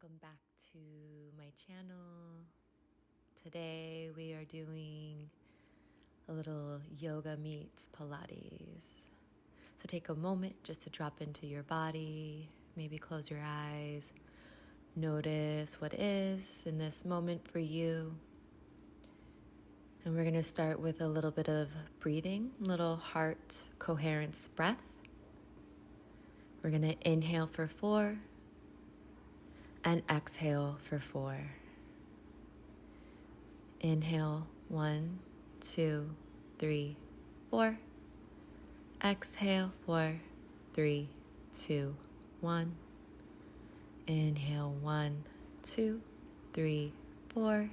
Welcome back to my channel. Today we are doing a little yoga meets Pilates. So take a moment just to drop into your body, maybe close your eyes, notice what is in this moment for you. And we're going to start with a little bit of breathing, little heart coherence breath. We're going to inhale for 4 and exhale for 4. Inhale, 1, 2, 3, 4. Exhale, 4, 3, 2, 1. Inhale, 1, 2, 3, 4.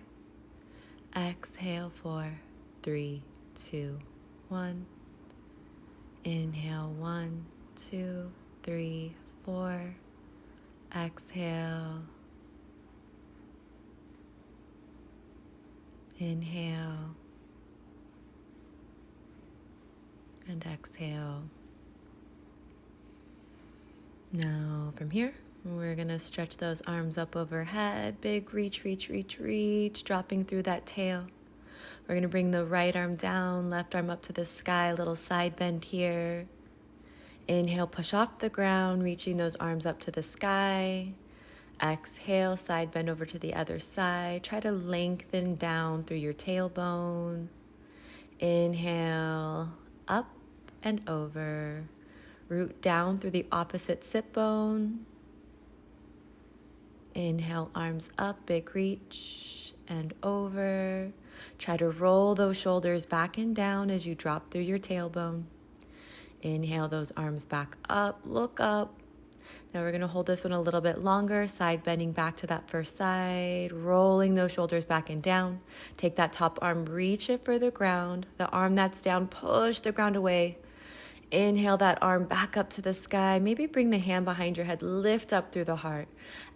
Exhale, 4, 3, 2, 1. Inhale, 1, 2, 3, 4. Exhale. Inhale. And exhale. Now from here, we're going to stretch those arms up overhead. Big reach, reach, reach, reach, dropping through that tail. We're going to bring the right arm down, left arm up to the sky, little side bend here. Inhale, push off the ground, reaching those arms up to the sky. Exhale, side bend over to the other side. Try to lengthen down through your tailbone. Inhale, up and over. Root down through the opposite sit bone. Inhale, arms up, big reach and over. Try to roll those shoulders back and down as you drop through your tailbone. Inhale those arms back up, look up. Now we're going to hold this one a little bit longer, side bending back to that first side, rolling those shoulders back and down. Take that top arm, reach it for the ground. The arm that's down, push the ground away. Inhale that arm back up to the sky. Maybe bring the hand behind your head, lift up through the heart.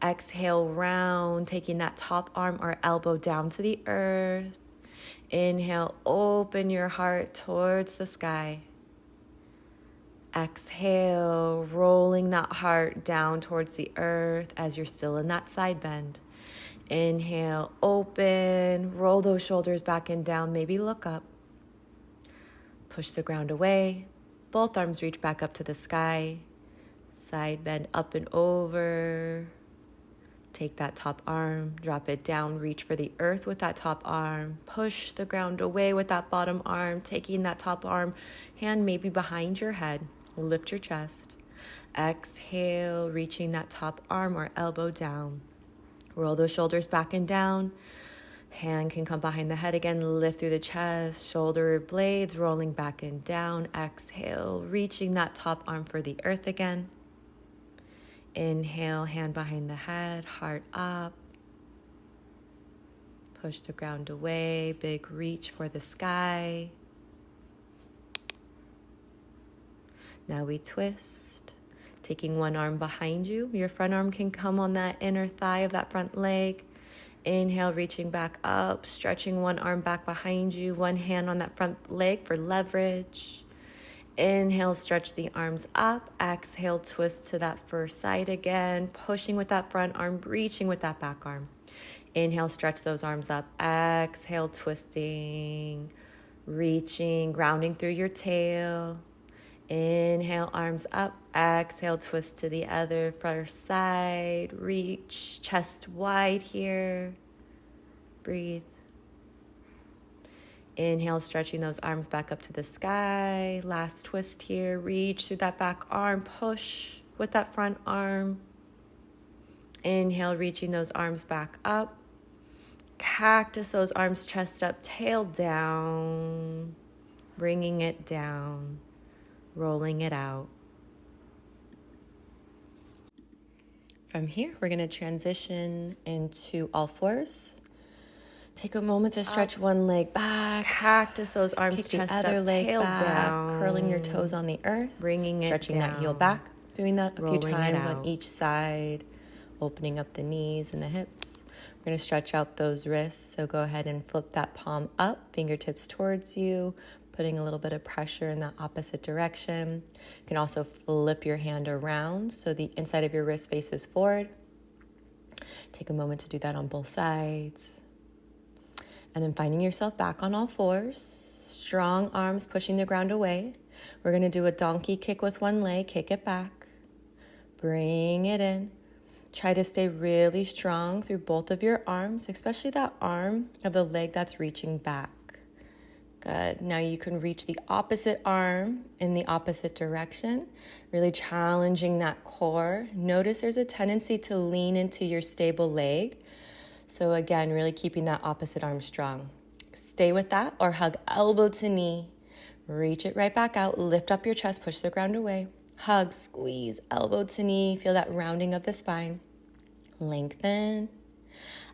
Exhale, round, taking that top arm or elbow down to the earth. Inhale, open your heart towards the sky. Exhale, rolling that heart down towards the earth as you're still in that side bend. Inhale, open, roll those shoulders back and down, maybe look up. Push the ground away. Both arms reach back up to the sky. Side bend up and over. Take that top arm, drop it down, reach for the earth with that top arm. Push the ground away with that bottom arm, taking that top arm, hand maybe behind your head. Lift your chest. Exhale, reaching that top arm or elbow down. Roll those shoulders back and down. Hand can come behind the head again. Lift through the chest. Shoulder blades rolling back and down. Exhale, reaching that top arm for the earth again. Inhale, hand behind the head, heart up. Push the ground away. Big reach for the sky. Now we twist, taking one arm behind you. Your front arm can come on that inner thigh of that front leg. Inhale, reaching back up, stretching one arm back behind you, one hand on that front leg for leverage. Inhale, stretch the arms up. Exhale, twist to that first side again, pushing with that front arm, reaching with that back arm. Inhale, stretch those arms up. Exhale, twisting, reaching, grounding through your tail. Inhale, arms up. Exhale, twist to the other first side. Reach, chest wide here. Breathe. Inhale, stretching those arms back up to the sky. Last twist here. Reach through that back arm. Push with that front arm. Inhale, reaching those arms back up. Cactus those arms, chest up, tail down. Bringing it down. Rolling it out. From here, we're going to transition into all fours. Take a moment to stretch one leg back, cactus those arms, kick chest the other up, leg tail back, down, curling your toes on the earth, bringing it stretching down. That heel back, doing that a few times on each side, opening up the knees and the hips. We're going to stretch out those wrists, so go ahead and flip that palm up, fingertips towards you, putting a little bit of pressure in the opposite direction. You can also flip your hand around so the inside of your wrist faces forward. Take a moment to do that on both sides. And then finding yourself back on all fours. Strong arms pushing the ground away. We're going to do a donkey kick with one leg. Kick it back. Bring it in. Try to stay really strong through both of your arms, especially that arm of the leg that's reaching back. Good. Now you can reach the opposite arm in the opposite direction, really challenging that core. Notice there's a tendency to lean into your stable leg. So again, really keeping that opposite arm strong. Stay with that or hug elbow to knee. Reach it right back out. Lift up your chest. Push the ground away. Hug, squeeze, elbow to knee. Feel that rounding of the spine. Lengthen.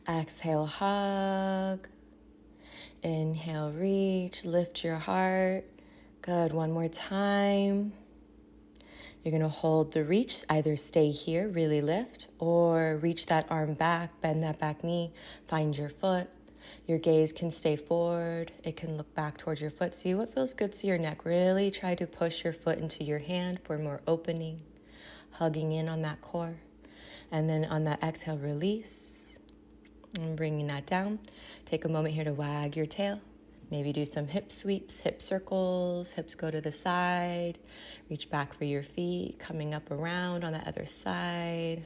Exhale, hug. Inhale, reach. Lift your heart. Good. One more time. You're going to hold the reach. Either stay here, really lift, or reach that arm back, bend that back knee, find your foot. Your gaze can stay forward. It can look back towards your foot. See what feels good to your neck. Really try to push your foot into your hand for more opening, hugging in on that core. And then on that exhale, release. And bringing that down. Take a moment here to wag your tail. Maybe do some hip sweeps, hip circles. Hips go to the side. Reach back for your feet. Coming up around on the other side.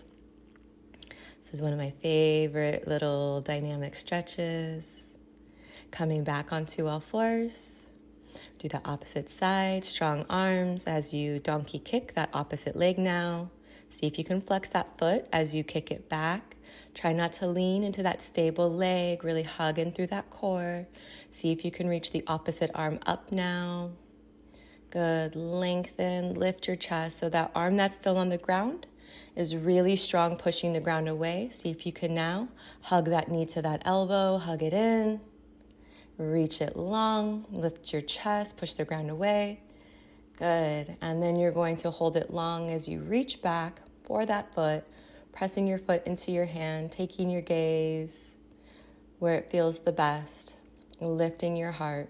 This is one of my favorite little dynamic stretches. Coming back onto all fours. Do the opposite side. Strong arms as you donkey kick that opposite leg now. See if you can flex that foot as you kick it back. Try not to lean into that stable leg. Really hug in through that core. See if you can reach the opposite arm up now. Good. Lengthen. Lift your chest so that arm that's still on the ground is really strong, pushing the ground away. See if you can now hug that knee to that elbow. Hug it in. Reach it long. Lift your chest. Push the ground away. Good. And then you're going to hold it long as you reach back for that foot, pressing your foot into your hand, taking your gaze where it feels the best, lifting your heart.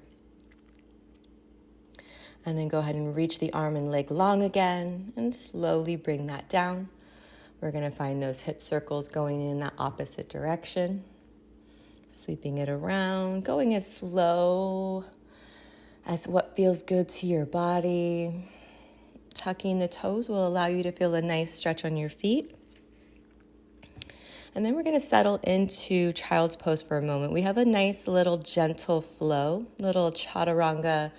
And then go ahead and reach the arm and leg long again and slowly bring that down. We're going to find those hip circles going in that opposite direction. Sweeping it around, going as slow as what feels good to your body. Tucking the toes will allow you to feel a nice stretch on your feet. And then we're going to settle into child's pose for a moment. We have a nice little gentle flow, little chaturanga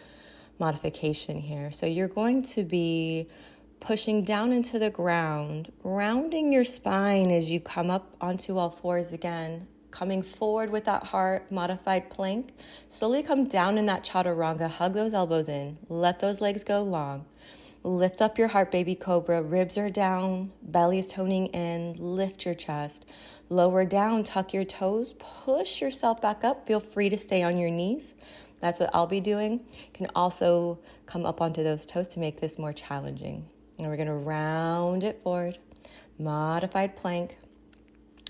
modification here. So you're going to be pushing down into the ground, rounding your spine as you come up onto all fours again, coming forward with that heart, modified plank. Slowly come down in that chaturanga, hug those elbows in, let those legs go long. Lift up your heart, baby cobra. Ribs are down, belly's toning in. Lift your chest. Lower down, tuck your toes. Push yourself back up. Feel free to stay on your knees. That's what I'll be doing. You can also come up onto those toes to make this more challenging. And we're going to round it forward. Modified plank.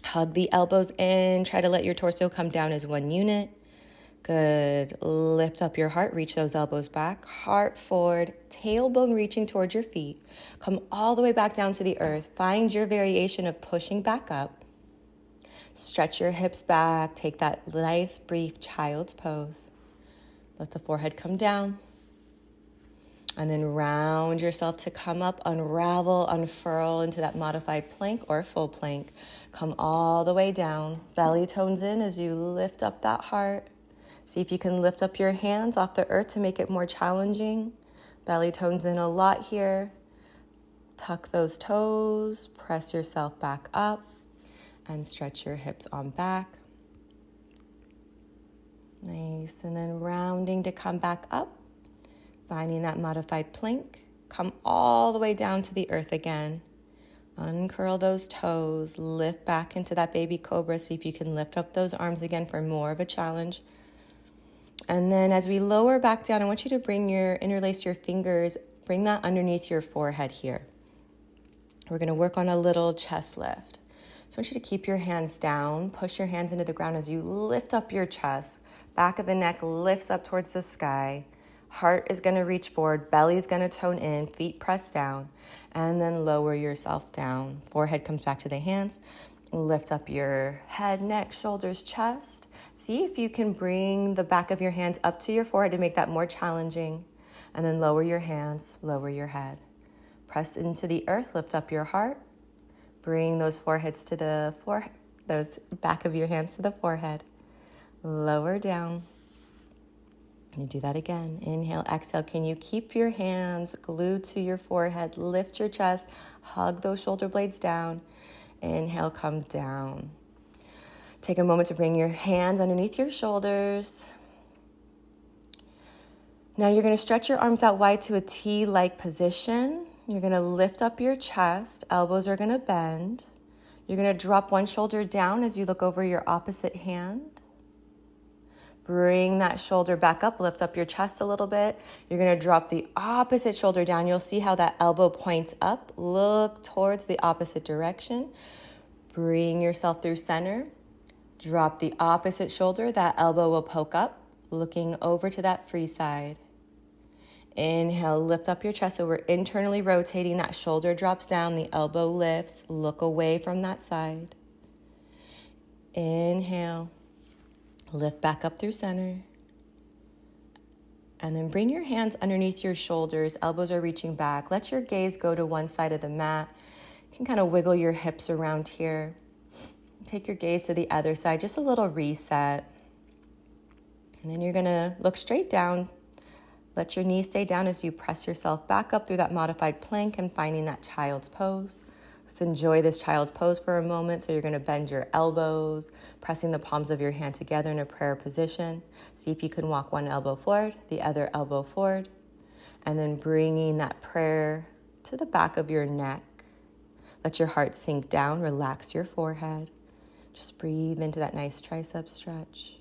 Hug the elbows in. Try to let your torso come down as one unit. Good. Lift up your heart. Reach those elbows back. Heart forward. Tailbone reaching towards your feet. Come all the way back down to the earth. Find your variation of pushing back up. Stretch your hips back. Take that nice, brief child's pose. Let the forehead come down. And then round yourself to come up, unravel, unfurl into that modified plank or full plank. Come all the way down. Belly tones in as you lift up that heart. See if you can lift up your hands off the earth to make it more challenging. Belly tones in a lot here. Tuck those toes, press yourself back up, and stretch your hips on back. Nice, and then rounding to come back up. Finding that modified plank. Come all the way down to the earth again. Uncurl those toes. Lift back into that baby cobra. See if you can lift up those arms again for more of a challenge. And then as we lower back down, I want you to interlace your fingers, bring that underneath your forehead here. We're going to work on a little chest lift. So I want you to keep your hands down, push your hands into the ground as you lift up your chest. Back of the neck lifts up towards the sky. Heart is going to reach forward, belly is going to tone in, feet press down, and then lower yourself down. Forehead comes back to the hands. Lift up your head, neck, shoulders, chest. See if you can bring the back of your hands up to your forehead to make that more challenging. And then lower your hands, lower your head. Press into the earth, lift up your heart. Bring those foreheads to the forehead, those back of your hands to the forehead. Lower down. You do that again. Inhale, exhale. Can you keep your hands glued to your forehead? Lift your chest, hug those shoulder blades down. Inhale, come down. Take a moment to bring your hands underneath your shoulders. Now you're going to stretch your arms out wide to a T-like position. You're going to lift up your chest. Elbows are going to bend. You're going to drop one shoulder down as you look over your opposite hand. Bring that shoulder back up. Lift up your chest a little bit. You're going to drop the opposite shoulder down. You'll see how that elbow points up. Look towards the opposite direction. Bring yourself through center. Drop the opposite shoulder. That elbow will poke up, looking over to that free side. Inhale, lift up your chest. So we're internally rotating. That shoulder drops down. The elbow lifts. Look away from that side. Inhale. Lift back up through center. And then bring your hands underneath your shoulders. Elbows are reaching back. Let your gaze go to one side of the mat. You can kind of wiggle your hips around here. Take your gaze to the other side. Just a little reset. And then you're going to look straight down. Let your knees stay down as you press yourself back up through that modified plank and finding that child's pose. Let's enjoy this child's pose for a moment. So you're going to bend your elbows, pressing the palms of your hand together in a prayer position. See if you can walk one elbow forward, the other elbow forward, and then bringing that prayer to the back of your neck. Let your heart sink down, relax your forehead. Just breathe into that nice tricep stretch.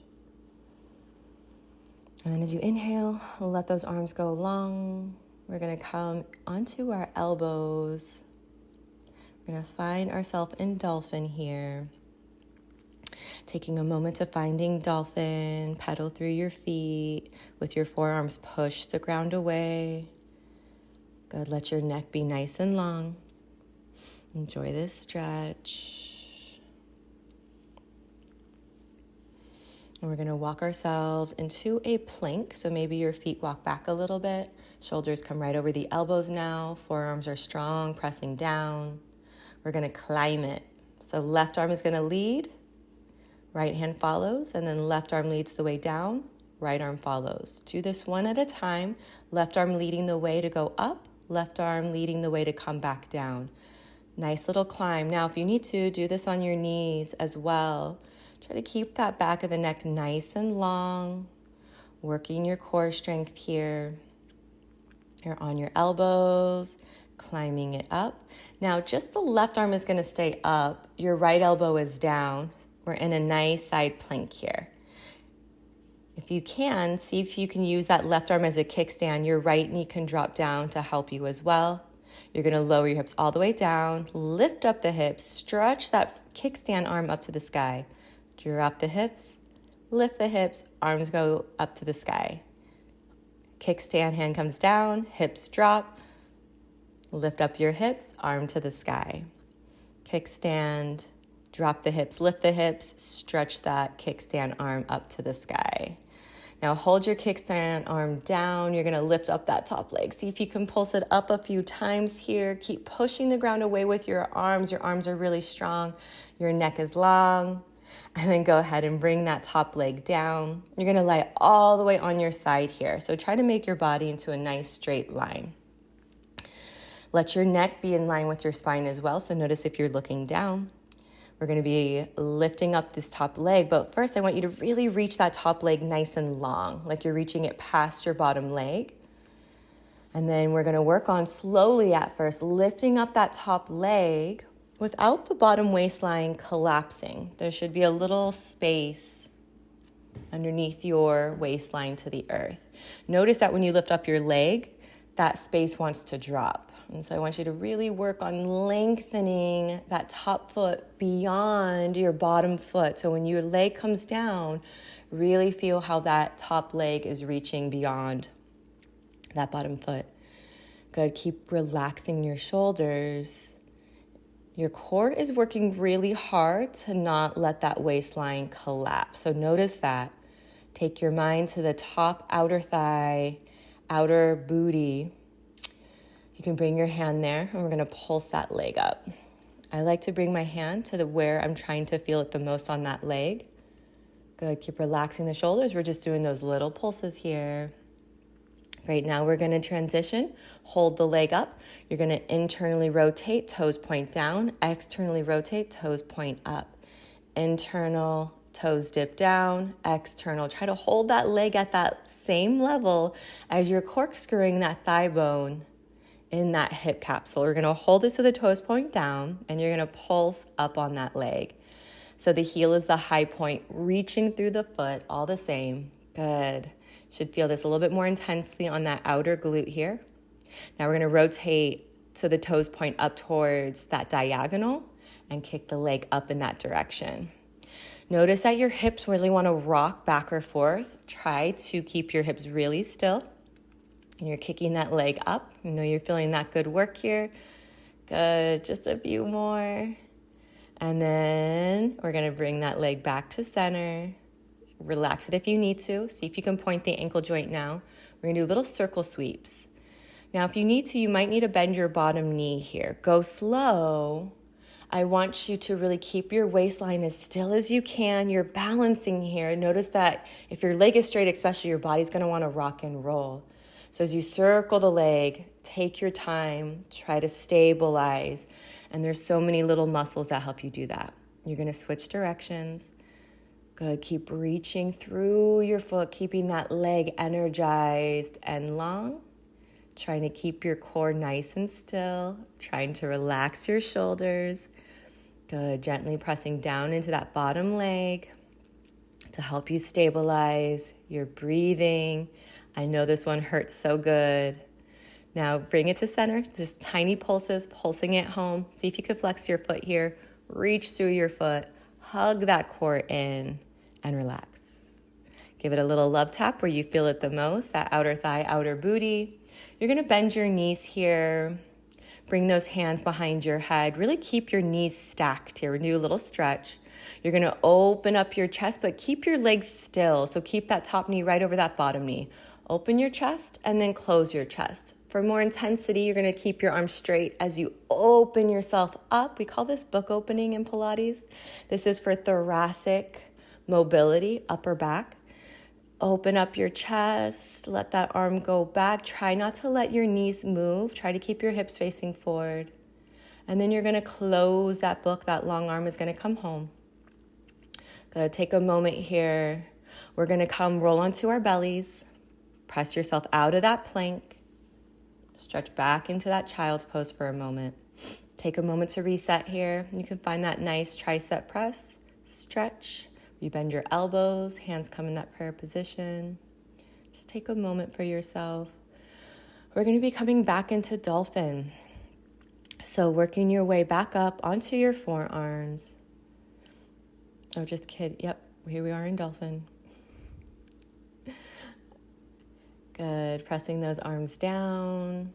And then as you inhale, let those arms go long. We're going to come onto our elbows. We're going to find ourselves in dolphin here. Taking a moment to finding dolphin, pedal through your feet. With your forearms, push the ground away. Good, let your neck be nice and long. Enjoy this stretch. And we're going to walk ourselves into a plank. So maybe your feet walk back a little bit. Shoulders come right over the elbows now. Forearms are strong, pressing down. We're going to climb it. So left arm is going to lead. Right hand follows. And then left arm leads the way down. Right arm follows. Do this one at a time. Left arm leading the way to go up. Left arm leading the way to come back down. Nice little climb. Now, if you need to, do this on your knees as well. Try to keep that back of the neck nice and long. Working your core strength here. You're on your elbows, climbing it up. Now, just the left arm is going to stay up. Your right elbow is down. We're in a nice side plank here. If you can, see if you can use that left arm as a kickstand. Your right knee can drop down to help you as well. You're going to lower your hips all the way down. Lift up the hips. Stretch that kickstand arm up to the sky. Drop the hips. Lift the hips. Arms go up to the sky. Kickstand, hand comes down. Hips drop. Lift up your hips. Arm to the sky. Kickstand. Drop the hips. Lift the hips. Stretch that kickstand arm up to the sky. Now hold your kickstand arm down. You're going to lift up that top leg. See if you can pulse it up a few times here. Keep pushing the ground away with your arms. Your arms are really strong. Your neck is long. And then go ahead and bring that top leg down. You're going to lie all the way on your side here. So try to make your body into a nice straight line. Let your neck be in line with your spine as well. So notice if you're looking down. We're going to be lifting up this top leg. But first, I want you to really reach that top leg nice and long, like you're reaching it past your bottom leg. And then we're going to work on slowly at first, lifting up that top leg without the bottom waistline collapsing. There should be a little space underneath your waistline to the earth. Notice that when you lift up your leg, that space wants to drop. And so I want you to really work on lengthening that top foot beyond your bottom foot. So when your leg comes down, really feel how that top leg is reaching beyond that bottom foot. Good. Keep relaxing your shoulders. Your core is working really hard to not let that waistline collapse. So notice that. Take your mind to the top outer thigh, outer booty. You can bring your hand there, and we're going to pulse that leg up. I like to bring my hand to where I'm trying to feel it the most on that leg. Good. Keep relaxing the shoulders. We're just doing those little pulses here. Right now, we're going to transition. Hold the leg up. You're going to internally rotate, toes point down. Externally rotate, toes point up. Internal, toes dip down. External. Try to hold that leg at that same level as you're corkscrewing that thigh bone in that hip capsule. We're going to hold it so the toes point down, and you're going to pulse up on that leg. So the heel is the high point, reaching through the foot, all the same. Good. Should feel this a little bit more intensely on that outer glute here. Now we're going to rotate so the toes point up towards that diagonal and kick the leg up in that direction. Notice that your hips really want to rock back or forth. Try to keep your hips really still. And you're kicking that leg up. You know you're feeling that good work here. Good. Just a few more. And then we're going to bring that leg back to center. Relax it if you need to. See if you can point the ankle joint now. We're going to do little circle sweeps. Now, if you need to, you might need to bend your bottom knee here. Go slow. I want you to really keep your waistline as still as you can. You're balancing here. Notice that if your leg is straight, especially, your body's going to want to rock and roll. So as you circle the leg, take your time. Try to stabilize. And there's so many little muscles that help you do that. You're going to switch directions. Good. Keep reaching through your foot, keeping that leg energized and long. Trying to keep your core nice and still. Trying to relax your shoulders. Good. Gently pressing down into that bottom leg to help you stabilize. You're breathing. I know this one hurts so good. Now bring it to center. Just tiny pulses, pulsing it home. See if you could flex your foot here. Reach through your foot. Hug that core in. And relax. Give it a little love tap where you feel it the most, that outer thigh, outer booty. You're going to bend your knees here. Bring those hands behind your head. Really keep your knees stacked here. Do a little stretch. You're going to open up your chest, but keep your legs still. So keep that top knee right over that bottom knee. Open your chest and then close your chest. For more intensity, you're going to keep your arms straight as you open yourself up. We call this book opening in Pilates. This is for thoracic mobility, upper back. Open up your chest. Let that arm go back. Try not to let your knees move. Try to keep your hips facing forward. And then you're going to close that book. That long arm is going to come home. Good. Take a moment here. We're going to come roll onto our bellies. Press yourself out of that plank. Stretch back into that child's pose for a moment. Take a moment to reset here. You can find that nice tricep press. Stretch. You bend your elbows, hands come in that prayer position. Just take a moment for yourself. We're going to be coming back into dolphin. So working your way back up onto your forearms. Oh, just kidding. Yep, here we are in dolphin. Good. Pressing those arms down.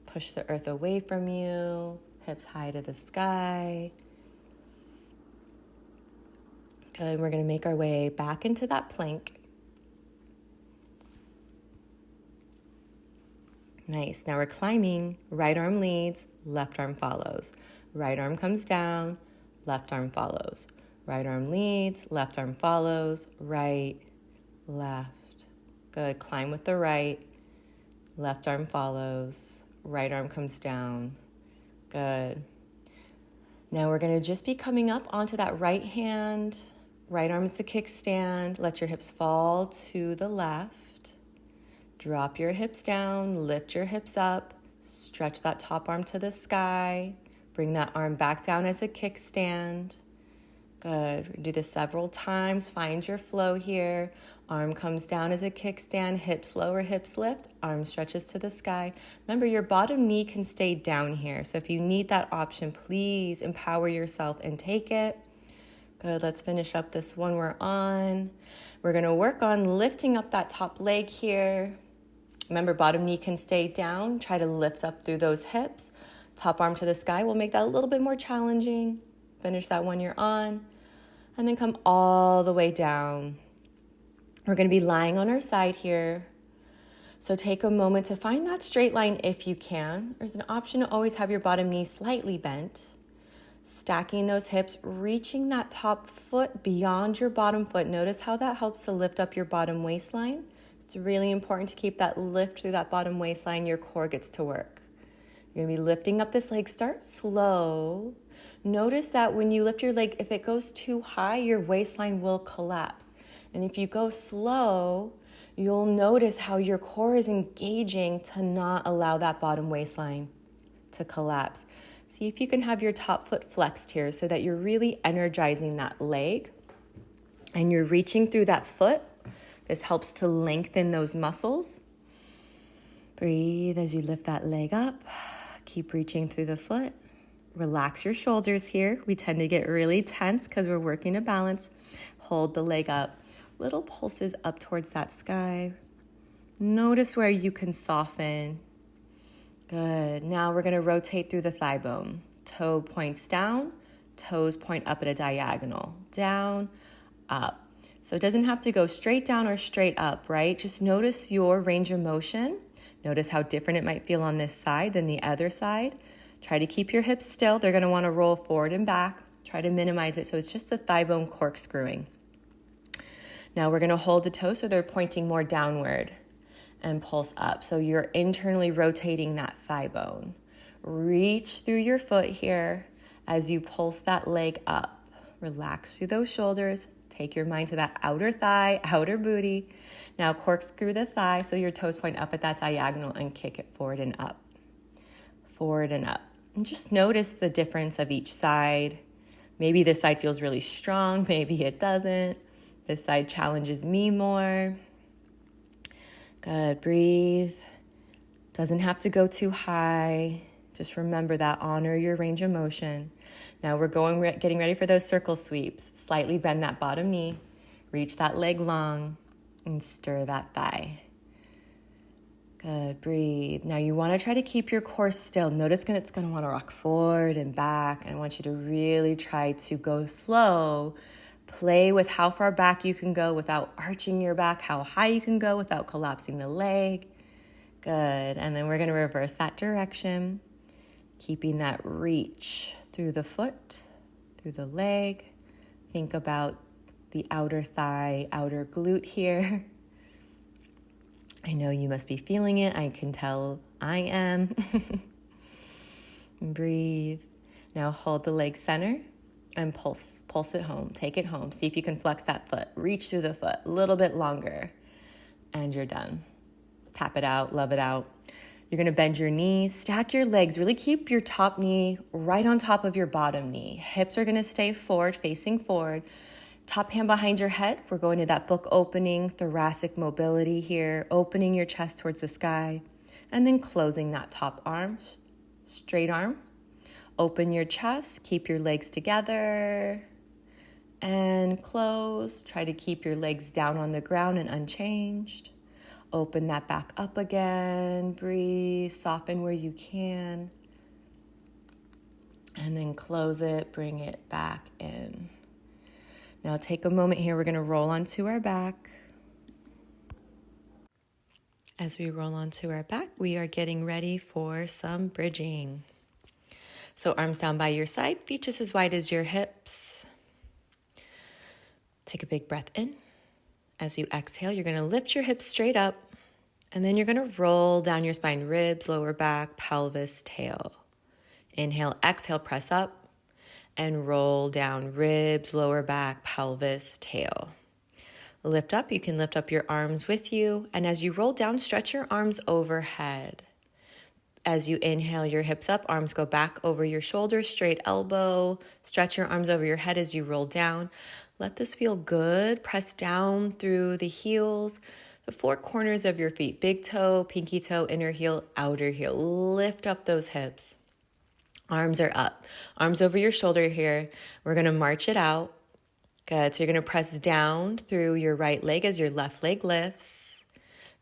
Push the earth away from you. Hips high to the sky. Good. We're going to make our way back into that plank. Nice. Now we're climbing. Right arm leads, left arm follows. Right arm comes down, left arm follows. Right arm leads, left arm follows. Right, left. Good. Climb with the right. Left arm follows. Right arm comes down. Good. Now we're going to just be coming up onto that right hand. Right arm is the kickstand. Let your hips fall to the left. Drop your hips down. Lift your hips up. Stretch that top arm to the sky. Bring that arm back down as a kickstand. Good. Do this several times. Find your flow here. Arm comes down as a kickstand. Hips lower, hips lift. Arm stretches to the sky. Remember, your bottom knee can stay down here. So if you need that option, please empower yourself and take it. Good. Let's finish up this one we're on. We're going to work on lifting up that top leg here. Remember, bottom knee can stay down. Try to lift up through those hips. Top arm to the sky. We'll make that a little bit more challenging. Finish that one you're on. And then come all the way down. We're going to be lying on our side here. So take a moment to find that straight line if you can. There's an option to always have your bottom knee slightly bent. Stacking those hips, reaching that top foot beyond your bottom foot. Notice how that helps to lift up your bottom waistline. It's really important to keep that lift through that bottom waistline. Your core gets to work. You're going to be lifting up this leg. Start slow. Notice that when you lift your leg, if it goes too high, your waistline will collapse. And if you go slow, you'll notice how your core is engaging to not allow that bottom waistline to collapse. See if you can have your top foot flexed here so that you're really energizing that leg and you're reaching through that foot. This helps to lengthen those muscles. Breathe as you lift that leg up. Keep reaching through the foot. Relax your shoulders here. We tend to get really tense because we're working a balance. Hold the leg up. Little pulses up towards that sky. Notice where you can soften. Good. Now we're going to rotate through the thigh bone. Toe points down, toes point up at a diagonal. Down, up. So it doesn't have to go straight down or straight up, right? Just notice your range of motion. Notice how different it might feel on this side than the other side. Try to keep your hips still. They're going to want to roll forward and back. Try to minimize it so it's just the thigh bone corkscrewing. Now we're going to hold the toes so they're pointing more downward and pulse up. So you're internally rotating that thigh bone. Reach through your foot here as you pulse that leg up. Relax through those shoulders. Take your mind to that outer thigh, outer booty. Now corkscrew the thigh so your toes point up at that diagonal and kick it forward and up. Forward and up. And just notice the difference of each side. Maybe this side feels really strong, maybe it doesn't. This side challenges me more. Good, breathe. Doesn't have to go too high. Just remember that, honor your range of motion. Now we're getting ready for those circle sweeps. Slightly bend that bottom knee, reach that leg long, and stir that thigh. Good, breathe. Now you want to try to keep your core still. Notice it's going to want to rock forward and back. And I want you to really try to go slow. Play with how far back you can go without arching your back, how high you can go without collapsing the leg. Good. And then we're going to reverse that direction, keeping that reach through the foot, through the leg. Think about the outer thigh, outer glute here. I know you must be feeling it. I can tell I am. Breathe. Now hold the leg center and pulse it home. Take it home. See if you can flex that foot. Reach through the foot a little bit longer. And you're done. Tap it out. Love it out. You're going to bend your knees. Stack your legs. Really keep your top knee right on top of your bottom knee. Hips are going to stay forward, facing forward. Top hand behind your head. We're going to that book opening, thoracic mobility here. Opening your chest towards the sky. And then closing that top arm. Straight arm. Open your chest. Keep your legs together. And close. Try to keep your legs down on the ground and unchanged. Open that back up again. Breathe. Soften where you can. And then close it. Bring it back in. Now take a moment here. We're going to roll onto our back. As we roll onto our back, we are getting ready for some bridging. So arms down by your side, feet just as wide as your hips. Take a big breath in. As you exhale, you're going to lift your hips straight up, and then you're going to roll down your spine, ribs, lower back, pelvis, tail. Inhale, exhale, press up, and roll down, ribs, lower back, pelvis, tail. Lift up. You can lift up your arms with you, and as you roll down, stretch your arms overhead. As you inhale your hips up, arms go back over your shoulders, straight elbow. Stretch your arms over your head as you roll down. Let this feel good. Press down through the heels, the four corners of your feet. Big toe, pinky toe, inner heel, outer heel. Lift up those hips. Arms are up. Arms over your shoulder here. We're going to march it out. Good. So you're going to press down through your right leg as your left leg lifts.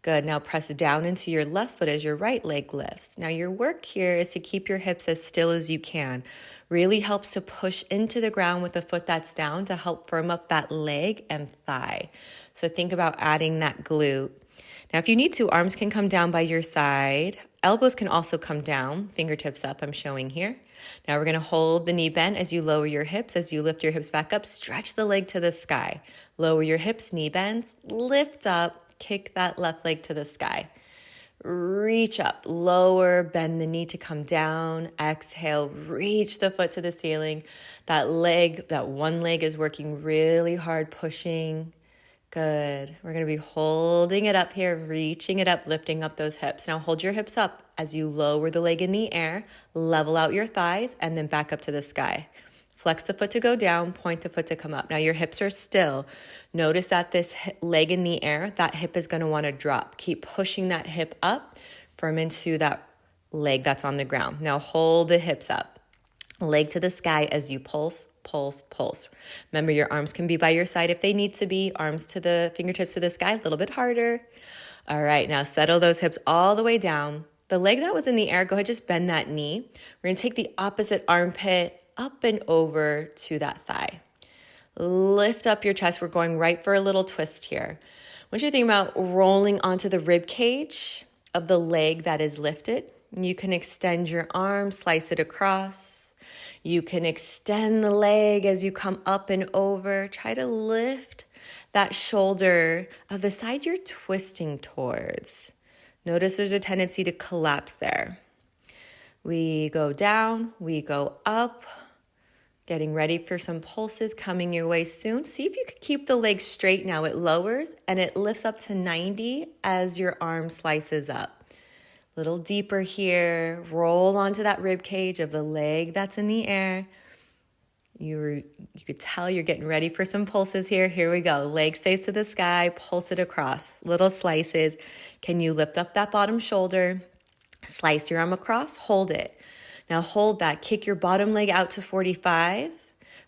Good. Now press down into your left foot as your right leg lifts. Now your work here is to keep your hips as still as you can. Really helps to push into the ground with the foot that's down to help firm up that leg and thigh. So think about adding that glute. Now if you need to, arms can come down by your side. Elbows can also come down, fingertips up, I'm showing here. Now we're going to hold the knee bent as you lower your hips. As you lift your hips back up, stretch the leg to the sky. Lower your hips, knee bends, lift up. Kick that left leg to the sky. Reach up, lower, bend the knee to come down. Exhale, reach the foot to the ceiling. That one leg is working really hard, pushing. Good. We're going to be holding it up here, reaching it up, lifting up those hips. Now hold your hips up as you lower the leg in the air, level out your thighs, and then back up to the sky. Flex the foot to go down, point the foot to come up. Now your hips are still. Notice that this leg in the air, that hip is going to want to drop. Keep pushing that hip up, firm into that leg that's on the ground. Now hold the hips up. Leg to the sky as you pulse, pulse, pulse. Remember, your arms can be by your side if they need to be. Arms to the fingertips to the sky, a little bit harder. All right, now settle those hips all the way down. The leg that was in the air, go ahead, just bend that knee. We're going to take the opposite armpit up and over to that thigh. Lift up your chest. We're going right for a little twist here. I want you to think about rolling onto the rib cage of the leg that is lifted. You can extend your arm, slice it across. You can extend the leg as you come up and over. Try to lift that shoulder of the side you're twisting towards. Notice there's a tendency to collapse there. We go down, we go up. Getting ready for some pulses coming your way soon. See if you can keep the leg straight now. It lowers and it lifts up to 90 as your arm slices up. A little deeper here. Roll onto that rib cage of the leg that's in the air. You could tell you're getting ready for some pulses here. Here we go. Leg stays to the sky. Pulse it across. Little slices. Can you lift up that bottom shoulder? Slice your arm across. Hold it. Now hold that. Kick your bottom leg out to 45.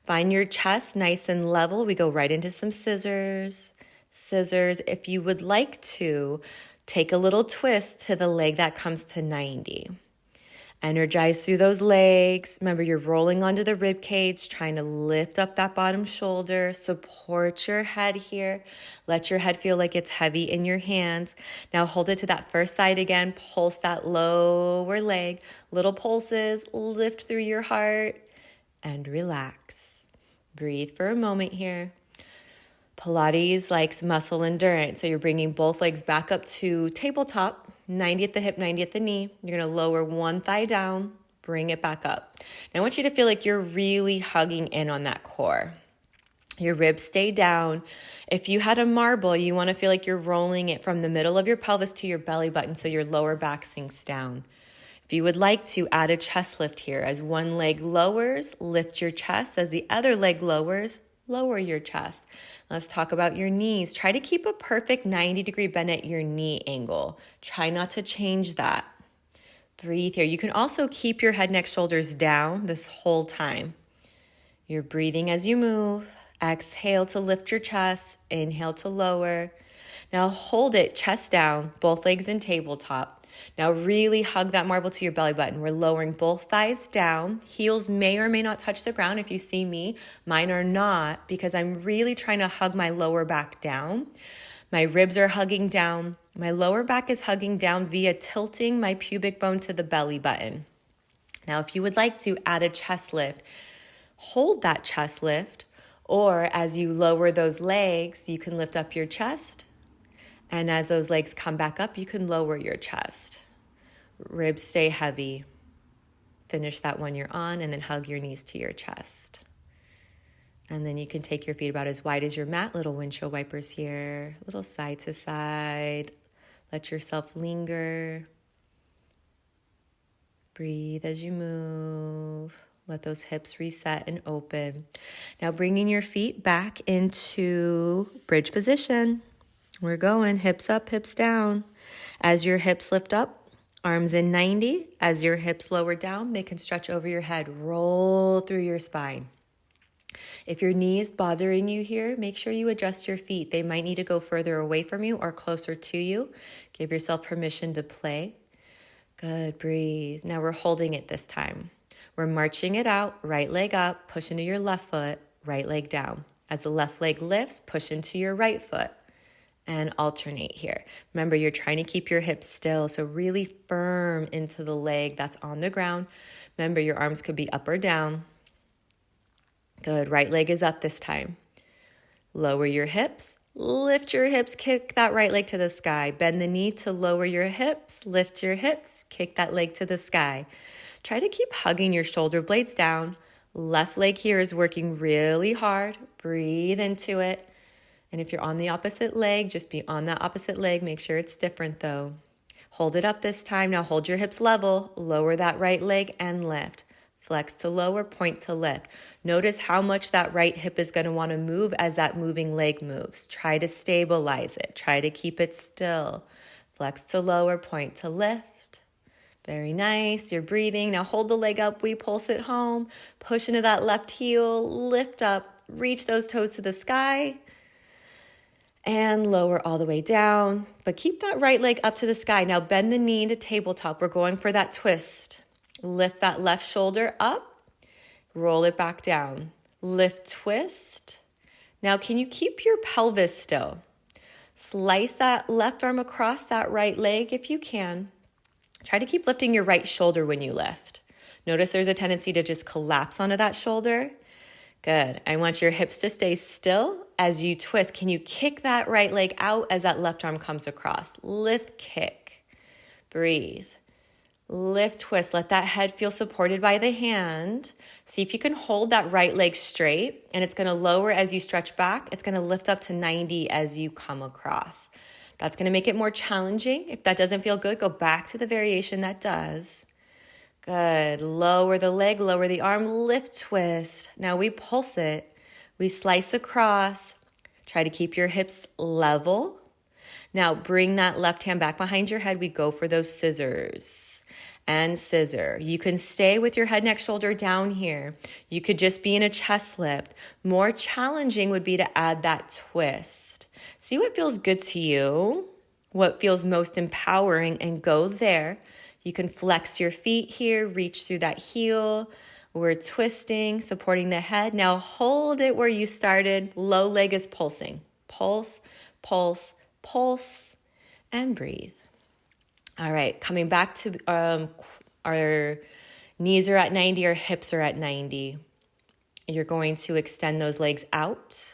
Find your chest nice and level. We go right into some scissors. Scissors. If you would like to, take a little twist to the leg that comes to 90. Energize through those legs. Remember, you're rolling onto the rib cage, trying to lift up that bottom shoulder. Support your head here. Let your head feel like it's heavy in your hands. Now hold it to that first side again. Pulse that lower leg. Little pulses. Lift through your heart and relax. Breathe for a moment here. Pilates likes muscle endurance. So you're bringing both legs back up to tabletop. 90 at the hip, 90 at the knee. You're going to lower one thigh down, bring it back up. Now I want you to feel like you're really hugging in on that core. Your ribs stay down. If you had a marble, you want to feel like you're rolling it from the middle of your pelvis to your belly button so your lower back sinks down. If you would like to, add a chest lift here. As one leg lowers, lift your chest. As the other leg lowers, lower your chest. Let's talk about your knees. Try to keep a perfect 90-degree bend at your knee angle. Try not to change that. Breathe here. You can also keep your head, neck, shoulders down this whole time. You're breathing as you move. Exhale to lift your chest. Inhale to lower. Now hold it, chest down, both legs in tabletop. Now really hug that marble to your belly button. We're lowering both thighs down. Heels may or may not touch the ground if you see me. Mine are not because I'm really trying to hug my lower back down. My ribs are hugging down. My lower back is hugging down via tilting my pubic bone to the belly button. Now if you would like to add a chest lift, hold that chest lift, or as you lower those legs, you can lift up your chest. And as those legs come back up, you can lower your chest. Ribs stay heavy. Finish that one you're on and then hug your knees to your chest. And then you can take your feet about as wide as your mat. Little windshield wipers here. Little side to side. Let yourself linger. Breathe as you move. Let those hips reset and open. Now bringing your feet back into bridge position. We're going hips up, hips down. As your hips lift up, arms in 90. As your hips lower down, they can stretch over your head. Roll through your spine. If your knee is bothering you here, make sure you adjust your feet. They might need to go further away from you or closer to you. Give yourself permission to play. Good, breathe. Now we're holding it this time. We're marching it out, right leg up, push into your left foot, right leg down. As the left leg lifts, push into your right foot and alternate here. Remember, you're trying to keep your hips still, so really firm into the leg that's on the ground. Remember, your arms could be up or down. Good, right leg is up this time. Lower your hips, lift your hips, kick that right leg to the sky. Bend the knee to lower your hips, lift your hips, kick that leg to the sky. Try to keep hugging your shoulder blades down. Left leg here is working really hard. Breathe into it. And if you're on the opposite leg, just be on that opposite leg. Make sure it's different though. Hold it up this time. Now hold your hips level. Lower that right leg and lift. Flex to lower, point to lift. Notice how much that right hip is going to want to move as that moving leg moves. Try to stabilize it. Try to keep it still. Flex to lower, point to lift. Very nice. You're breathing. Now hold the leg up. We pulse it home. Push into that left heel. Lift up. Reach those toes to the sky. And lower all the way down. But keep that right leg up to the sky. Now bend the knee to tabletop. We're going for that twist. Lift that left shoulder up. Roll it back down. Lift, twist. Now can you keep your pelvis still? Slice that left arm across that right leg if you can. Try to keep lifting your right shoulder when you lift. Notice there's a tendency to just collapse onto that shoulder. Good. I want your hips to stay still as you twist. Can you kick that right leg out as that left arm comes across? Lift, kick. Breathe. Lift, twist. Let that head feel supported by the hand. See if you can hold that right leg straight, and it's going to lower as you stretch back. It's going to lift up to 90 as you come across. That's going to make it more challenging. If that doesn't feel good, go back to the variation that does. Good. Lower the leg, lower the arm, lift, twist. Now we pulse it. We slice across. Try to keep your hips level. Now bring that left hand back behind your head. We go for those scissors and scissor. You can stay with your head, neck, shoulder down here. You could just be in a chest lift. More challenging would be to add that twist. See what feels good to you, what feels most empowering, and go there. You can flex your feet here, reach through that heel. We're twisting, supporting the head. Now hold it where you started. Low leg is pulsing. Pulse, pulse, pulse, and breathe. All right, coming back to our knees are at 90, our hips are at 90. You're going to extend those legs out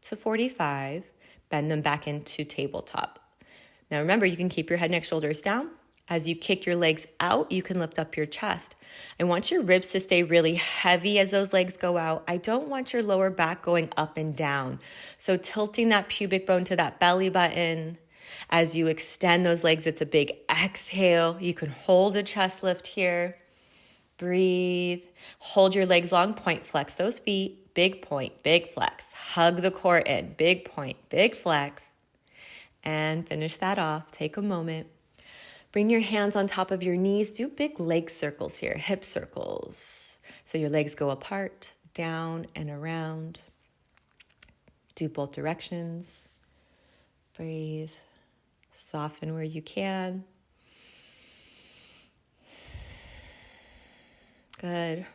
to 45, bend them back into tabletop. Now remember, you can keep your head, neck, shoulders down. As you kick your legs out, you can lift up your chest. I want your ribs to stay really heavy as those legs go out. I don't want your lower back going up and down. So tilting that pubic bone to that belly button. As you extend those legs, it's a big exhale. You can hold a chest lift here. Breathe. Hold your legs long, point, flex those feet. Big point, big flex. Hug the core in. Big point, big flex. And finish that off. Take a moment. Bring your hands on top of your knees. Do big leg circles here, hip circles. So your legs go apart, down and around. Do both directions. Breathe. Soften where you can. Good.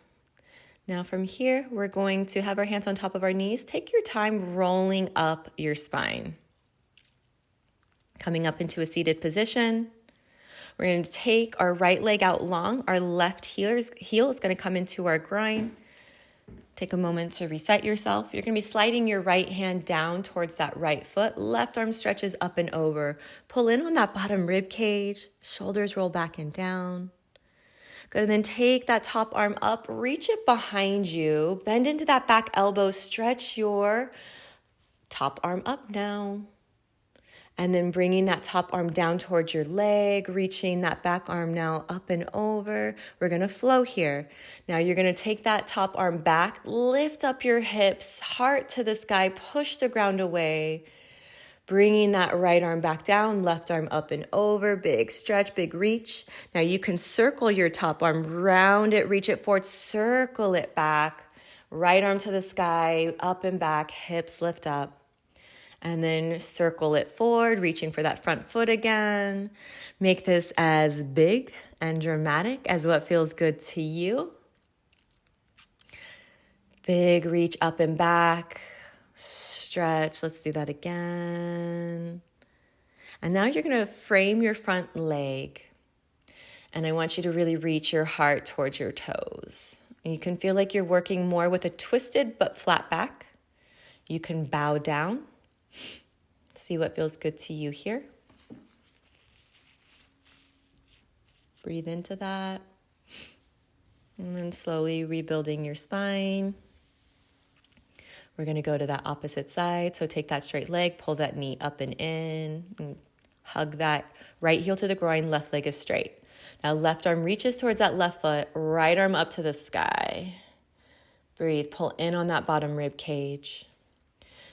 Now from here, we're going to have our hands on top of our knees. Take your time rolling up your spine. Coming up into a seated position. We're going to take our right leg out long. Our left heel is going to come into our groin. Take a moment to reset yourself. You're going to be sliding your right hand down towards that right foot. Left arm stretches up and over. Pull in on that bottom rib cage. Shoulders roll back and down. Good, and then take that top arm up. Reach it behind you. Bend into that back elbow. Stretch your top arm up now. And then bringing that top arm down towards your leg, reaching that back arm now up and over. We're going to flow here. Now you're going to take that top arm back, lift up your hips, heart to the sky, push the ground away. Bringing that right arm back down, left arm up and over, big stretch, big reach. Now you can circle your top arm, round it, reach it forward, circle it back. Right arm to the sky, up and back, hips lift up. And then circle it forward, reaching for that front foot again. Make this as big and dramatic as what feels good to you. Big reach up and back. Stretch. Let's do that again. And now you're going to frame your front leg. And I want you to really reach your heart towards your toes. And you can feel like you're working more with a twisted but flat back. You can bow down. See what feels good to you here. Breathe into that. And then slowly rebuilding your spine. We're going to go to that opposite side. So take that straight leg, pull that knee up and in, and hug that right heel to the groin, left leg is straight. Now left arm reaches towards that left foot, right arm up to the sky. Breathe, pull in on that bottom rib cage.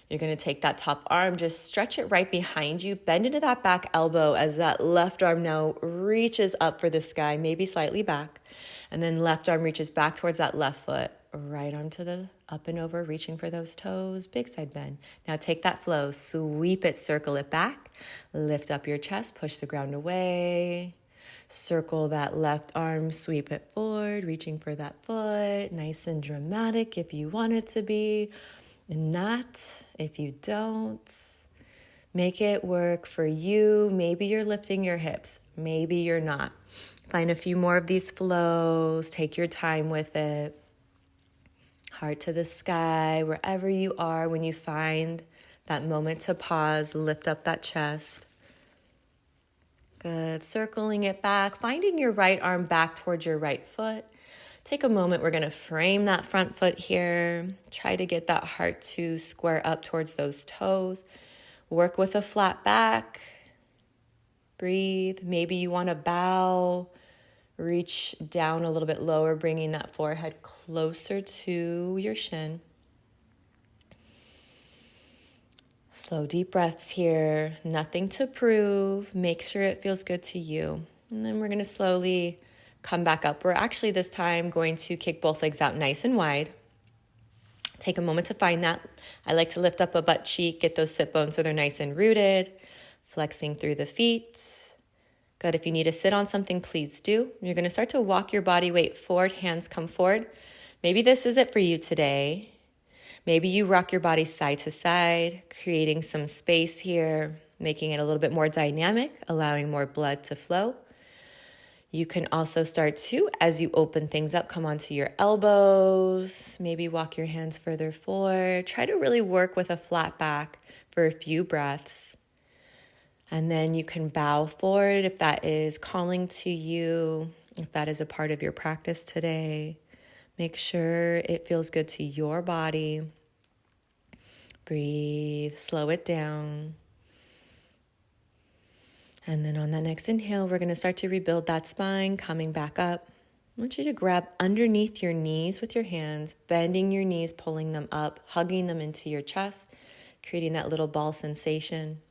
You're going to take that top arm, just stretch it right behind you, bend into that back elbow as that left arm now reaches up for the sky, maybe slightly back. And then left arm reaches back towards that left foot, right arm to the up and over, reaching for those toes, big side bend. Now take that flow, sweep it, circle it back, lift up your chest, push the ground away. Circle that left arm, sweep it forward, reaching for that foot, nice and dramatic if you want it to be. Not if you don't. Make it work for you. Maybe you're lifting your hips. Maybe you're not. Find a few more of these flows. Take your time with it. Heart to the sky, wherever you are, when you find that moment to pause, lift up that chest. Good. Circling it back, finding your right arm back towards your right foot. Take a moment. We're going to frame that front foot here. Try to get that heart to square up towards those toes. Work with a flat back. Breathe. Maybe you want to bow. Reach down a little bit lower, bringing that forehead closer to your shin. Slow, deep breaths here. Nothing to prove. Make sure it feels good to you. And then we're going to slowly come back up. We're actually this time going to kick both legs out nice and wide. Take a moment to find that. I like to lift up a butt cheek, get those sit bones so they're nice and rooted. Flexing through the feet. Good. If you need to sit on something, please do. You're going to start to walk your body weight forward. Hands come forward. Maybe this is it for you today. Maybe you rock your body side to side, creating some space here, making it a little bit more dynamic, allowing more blood to flow. You can also start to, as you open things up, come onto your elbows, maybe walk your hands further forward. Try to really work with a flat back for a few breaths. And then you can bow forward if that is calling to you, if that is a part of your practice today. Make sure it feels good to your body. Breathe, slow it down. And then on that next inhale, we're going to start to rebuild that spine, coming back up. I want you to grab underneath your knees with your hands, bending your knees, pulling them up, hugging them into your chest, creating that little ball sensation.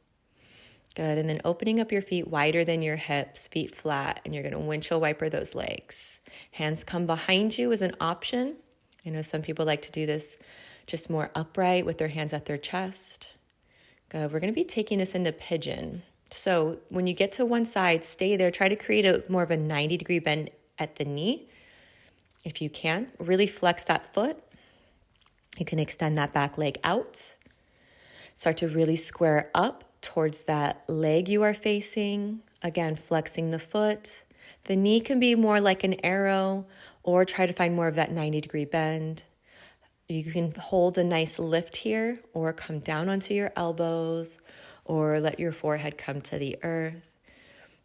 Good. And then opening up your feet wider than your hips, feet flat, and you're going to windshield wiper those legs. Hands come behind you as an option. I know some people like to do this just more upright with their hands at their chest. Good. We're going to be taking this into pigeon. So when you get to one side, stay there. Try to create a more of a 90-degree bend at the knee. If you can, really flex that foot. You can extend that back leg out. Start to really square up towards that leg you are facing. Again, flexing the foot. The knee can be more like an arrow, or try to find more of that 90-degree bend. You can hold a nice lift here, or come down onto your elbows, or let your forehead come to the earth.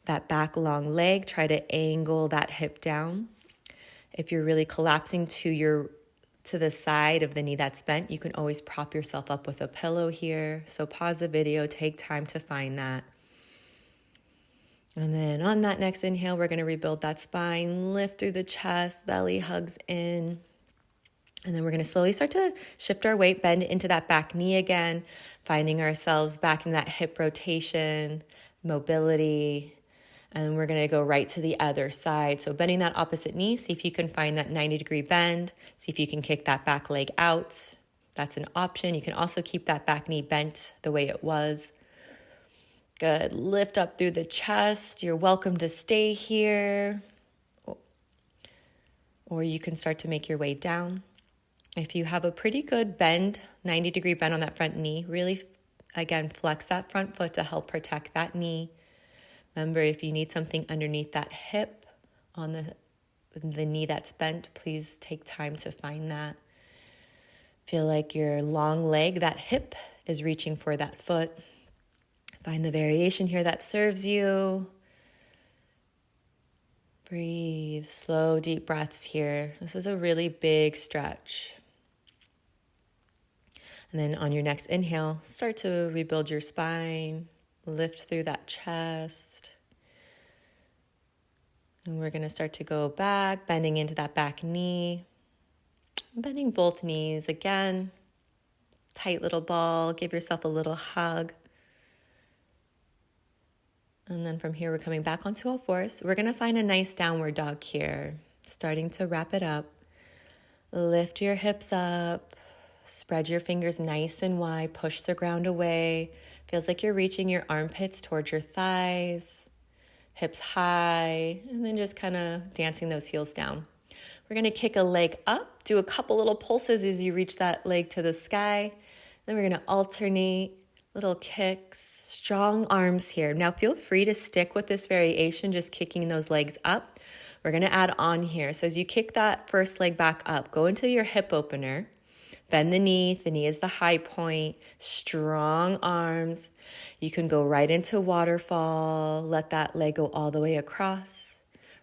That back long leg, try to angle that hip down. If you're really collapsing to the side of the knee that's bent, you can always prop yourself up with a pillow here. So pause the video, take time to find that. And then on that next inhale, we're going to rebuild that spine, lift through the chest, belly hugs in. And then we're going to slowly start to shift our weight, bend into that back knee again, finding ourselves back in that hip rotation, mobility. And we're going to go right to the other side. So bending that opposite knee, see if you can find that 90-degree bend. See if you can kick that back leg out. That's an option. You can also keep that back knee bent the way it was. Good. Lift up through the chest. You're welcome to stay here. Or you can start to make your way down. If you have a pretty good bend, 90-degree bend on that front knee, really, again, flex that front foot to help protect that knee. Remember, if you need something underneath that hip on the knee that's bent, please take time to find that. Feel like your long leg, that hip, is reaching for that foot. Find the variation here that serves you. Breathe, slow, deep breaths here. This is a really big stretch. And then on your next inhale, start to rebuild your spine, lift through that chest. And we're going to start to go back, bending into that back knee, bending both knees again. Tight little ball, give yourself a little hug. And then from here, we're coming back onto all fours. We're going to find a nice downward dog here, starting to wrap it up. Lift your hips up. Spread your fingers nice and wide. Push the ground away. Feels like you're reaching your armpits towards your thighs. Hips high. And then just kind of dancing those heels down. We're going to kick a leg up. Do a couple little pulses as you reach that leg to the sky. Then we're going to alternate little kicks. Strong arms here. Now feel free to stick with this variation, just kicking those legs up. We're going to add on here. So as you kick that first leg back up, go into your hip opener. Bend the knee. The knee is the high point. Strong arms. You can go right into waterfall. Let that leg go all the way across.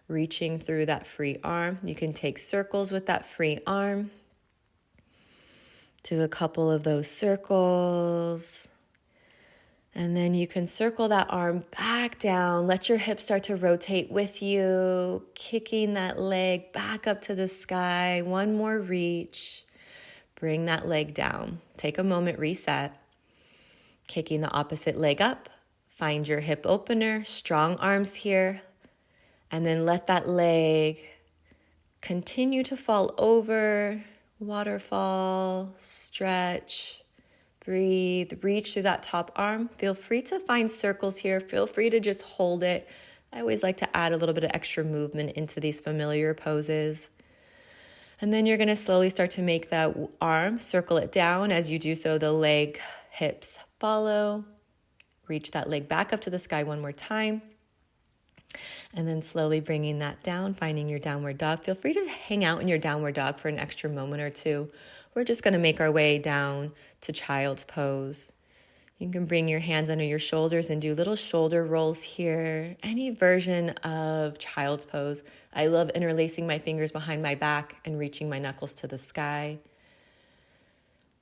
Reaching through that free arm. You can take circles with that free arm. Do a couple of those circles. And then you can circle that arm back down. Let your hips start to rotate with you. Kicking that leg back up to the sky. One more reach. Bring that leg down. Take a moment, reset. Kicking the opposite leg up. Find your hip opener. Strong arms here. And then let that leg continue to fall over. Waterfall. Stretch. Breathe, reach through that top arm. Feel free to find circles here. Feel free to just hold it. I always like to add a little bit of extra movement into these familiar poses. And then you're going to slowly start to make that arm, circle it down. As you do so, the leg, hips follow. Reach that leg back up to the sky one more time. And then slowly bringing that down, finding your downward dog. Feel free to hang out in your downward dog for an extra moment or two. We're just going to make our way down to child's pose. You can bring your hands under your shoulders and do little shoulder rolls here. Any version of child's pose. I love interlacing my fingers behind my back and reaching my knuckles to the sky.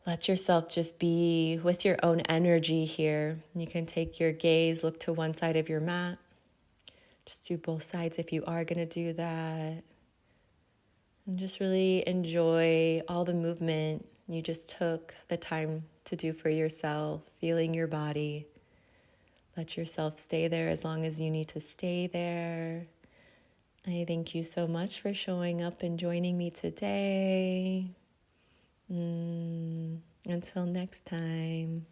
Let yourself just be with your own energy here. You can take your gaze, look to one side of your mat. Just do both sides if you are going to do that. And just really enjoy all the movement you just took the time to do for yourself, feeling your body. Let yourself stay there as long as you need to stay there. I thank you so much for showing up and joining me today. Until next time.